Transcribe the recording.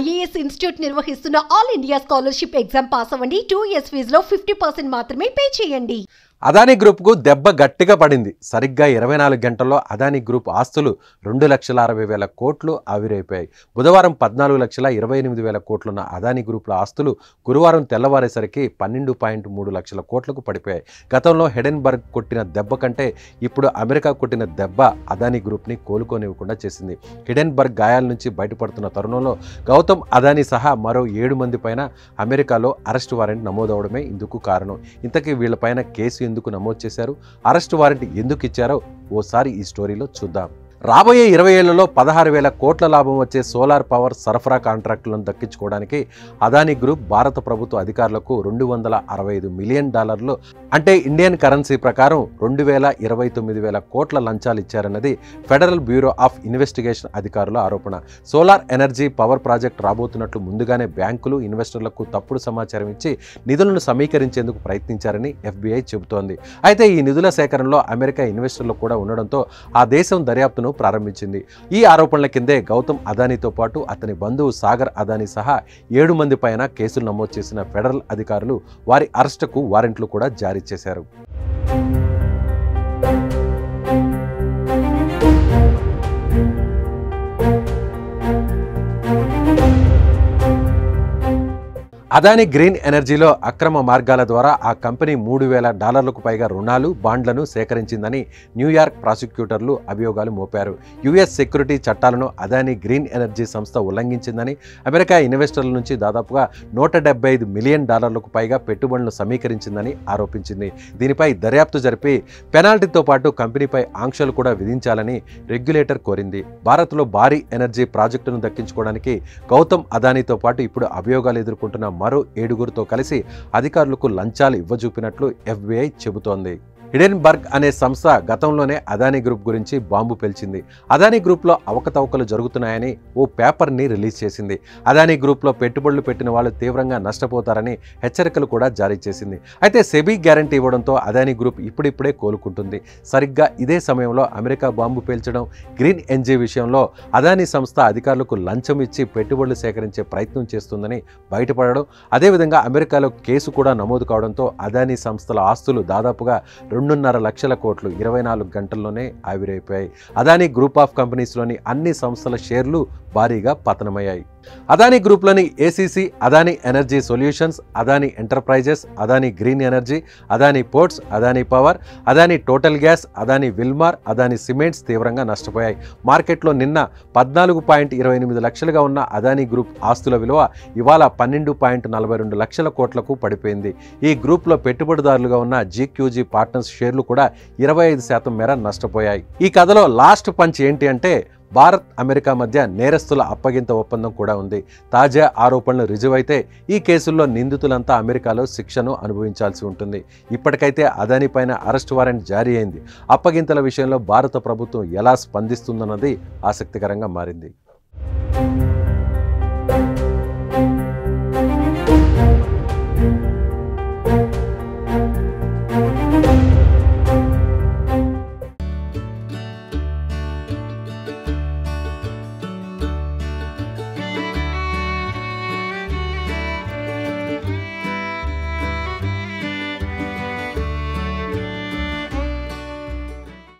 IAS institute నిర్వహిస్తున్న all India scholarship exam pass అవ్వండి. 2 years ఫీజులో 50% మాత్రమే పే చేయండి. అదానీ గ్రూప్కు దెబ్బ గట్టిగా పడింది. సరిగ్గా 24 గంటల్లో అదానీ గ్రూప్ ఆస్తులు 2,60,000 కోట్లు ఆవిరైపోయాయి. బుధవారం 14,28,000 కోట్లున్న అదానీ గ్రూప్ల ఆస్తులు గురువారం తెల్లవారేసరికి 12.3 లక్షల కోట్లకు పడిపోయాయి. గతంలో హిడెన్బర్గ్ కొట్టిన దెబ్బ కంటే ఇప్పుడు అమెరికా కొట్టిన దెబ్బ అదానీ గ్రూప్ని కోలుకోనివ్వకుండా చేసింది. హిడెన్బర్గ్ గాయాల నుంచి బయటపడుతున్న తరుణంలో గౌతమ్ అదానీ సహా మరో 7 మంది పైన అమెరికాలో అరెస్ట్ వారెంట్ నమోదవడమే ఇందుకు కారణం. ఇంతకీ వీళ్లపైన కేసు ఎందుకు నమోదు చేశారు, అరెస్ట్ వారెంట్ ఎందుకు ఇచ్చారో ఓసారి ఈ స్టోరీలో చూద్దాం. రాబోయే 20 ఏళ్లలో 16,000 కోట్ల లాభం వచ్చే సోలార్ పవర్ సరఫరా కాంట్రాక్టులను దక్కించుకోవడానికి అదానీ గ్రూప్ భారత ప్రభుత్వ అధికారులకు $265 మిలియన్ అంటే ఇండియన్ కరెన్సీ ప్రకారం 2,29,000 కోట్ల లంచాలు ఇచ్చారన్నది ఫెడరల్ బ్యూరో ఆఫ్ ఇన్వెస్టిగేషన్ అధికారుల ఆరోపణ. సోలార్ ఎనర్జీ పవర్ ప్రాజెక్ట్ రాబోతున్నట్లు ముందుగానే బ్యాంకులు ఇన్వెస్టర్లకు తప్పుడు సమాచారం ఇచ్చి నిధులను సమీకరించేందుకు ప్రయత్నించారని FBI చెబుతోంది. అయితే ఈ నిధుల సేకరణలో అమెరికా ఇన్వెస్టర్లు కూడా ఉండడంతో ఆ దేశం దర్యాప్తును ప్రారంభించింది. ఈ ఆరోపణల కిందే గౌతమ్ అదానీతో పాటు అతని బంధువు సాగర్ అదానీ సహా 7 మంది పైన కేసులు నమోదు చేసిన ఫెడరల్ అధికారులు వారి అరెస్టుకు వారెంట్లు కూడా జారీ చేశారు. అదానీ గ్రీన్ ఎనర్జీలో అక్రమ మార్గాల ద్వారా ఆ కంపెనీ $3,000 పైగా రుణాలు, బాండ్లను సేకరించిందని న్యూయార్క్ ప్రాసిక్యూటర్లు అభియోగాలు మోపారు. యుఎస్ సెక్యూరిటీ చట్టాలను అదానీ గ్రీన్ ఎనర్జీ సంస్థ ఉల్లంఘించిందని, అమెరికా ఇన్వెస్టర్ల నుంచి దాదాపుగా $175 మిలియన్ పైగా పెట్టుబడులను సమీకరించిందని ఆరోపించింది. దీనిపై దర్యాప్తు జరిపి పెనాల్టీతో పాటు కంపెనీపై ఆంక్షలు కూడా విధించాలని రెగ్యులేటర్ కోరింది. భారత్లో భారీ ఎనర్జీ ప్రాజెక్టును దక్కించుకోవడానికి గౌతమ్ అదానీతో పాటు ఇప్పుడు అభియోగాలు ఎదుర్కొంటున్న మరో 7గురితో కలిసి అధికారులకు లంచాలు ఇవ్వజూపినట్లు FBI చెబుతోంది. హిడెన్బర్గ్ అనే సంస్థ గతంలోనే అదానీ గ్రూప్ గురించి బాంబు పేల్చింది. అదానీ గ్రూప్లో అవకతవకలు జరుగుతున్నాయని ఓ పేపర్ని రిలీజ్ చేసింది. అదానీ గ్రూప్లో పెట్టుబడులు పెట్టిన వాళ్ళు తీవ్రంగా నష్టపోతారని హెచ్చరికలు కూడా జారీ చేసింది. అయితే సెబీ గ్యారంటీ ఇవ్వడంతో అదానీ గ్రూప్ ఇప్పుడిప్పుడే కోలుకుంటుంది. సరిగ్గా ఇదే సమయంలో అమెరికా బాంబు పేల్చడం, గ్రీన్ ఎనర్జీ విషయంలో అదానీ సంస్థ అధికారులకు లంచం ఇచ్చి పెట్టుబడులు సేకరించే ప్రయత్నం చేస్తుందని బయటపడడం, అదేవిధంగా అమెరికాలో కేసు కూడా నమోదు కావడంతో అదానీ సంస్థల ఆస్తులు దాదాపుగా 2.5 లక్షల కోట్లు 24 గంటల్లోనే ఆవిరైపోయాయి. అదానీ గ్రూప్ ఆఫ్ కంపెనీస్లోని అన్ని సంస్థల షేర్లు భారీగా పతనమయ్యాయి. అదానీ గ్రూప్లోని ACC, Adani energy solutions, Adani enterprises, Adani green energy, Adani ports, Adani power, Adani total gas, Adani Wilmar, Adani cements తీవ్రంగా నష్టపోయాయి. మార్కెట్లో నిన్న 14.28 లక్షలుగా ఉన్న అదానీ గ్రూప్ ఆస్తుల విలువ ఇవాళ 12.42 లక్షల కోట్లకు పడిపోయింది. ఈ గ్రూప్లో పెట్టుబడిదారులుగా ఉన్న GQG పార్ట్నర్స్ షేర్లు కూడా 25% మేర నష్టపోయాయి. ఈ కథలో లాస్ట్ పంచ్ ఏంటి అంటే భారత్, అమెరికా మధ్య నేరస్తుల అప్పగింత ఒప్పందం కూడా ఉంది. తాజా ఆరోపణలు రుజువైతే ఈ కేసుల్లో నిందితులంతా అమెరికాలో శిక్షను అనుభవించాల్సి ఉంటుంది. ఇప్పటికైతే అదానీ పైన అరెస్ట్ వారెంట్ జారీ అయింది. అప్పగింతల విషయంలో భారత ప్రభుత్వం ఎలా స్పందిస్తుందన్నది ఆసక్తికరంగా మారింది.